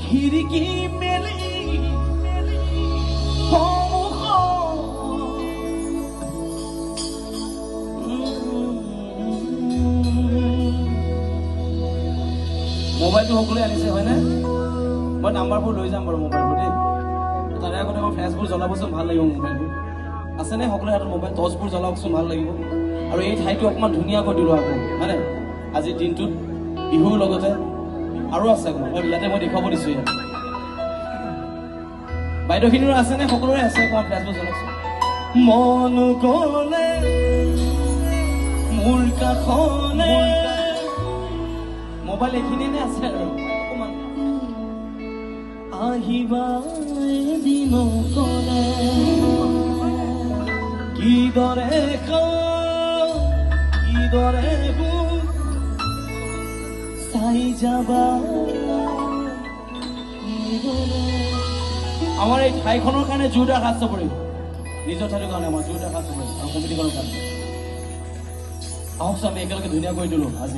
খিৰিকী মেলি মোবাইলটো সকলোৱে আনিছে হয়নে? মই নাম্বাৰবোৰ লৈ যাম বাৰু মোবাইলবোৰ দেই। তাৰে আগতে মই ফ্লেছবোৰ জ্বলাবচোন, ভাল লাগিব মোবাইলবোৰ আছেনে? সকলোৱে হাতত মোবাইল টৰ্চবোৰ জ্বলাবচোন, ভাল লাগিব। আৰু এই ঠাইটো অকণমান ধুনীয়াকৈ দিলোঁ আকৌ হয়নে? আজিৰ দিনটোত বিহুৰ লগতে আৰু আছে ইয়াতে মই দেখুৱাব দিছোঁ। ইয়াত বাইদেউখিনিৰো আছেনে? সকলোৰে আছে। অকণমান ফ্লেছবোৰ জ্বলাওকচোন। মন গ'লে মোৰ কাষলে মোবাইল এইখিনিয়ে আছে আৰু অকণমান আহিবা এদিন ক'লে কিদৰে কিদৰে চাই যাবা। আমাৰ এই ঠাইখনৰ কাৰণে জোৰদাৰ সাজ চাপৰি, নিজৰ ঠাইটোৰ কাৰণে আমাৰ জোৰদাৰ সাজ চাপৰি আৰু কমিটিখনৰ কাৰণে আহকচোন আমি একেলগে ধুনীয়া কৰি দিলোঁ আজি।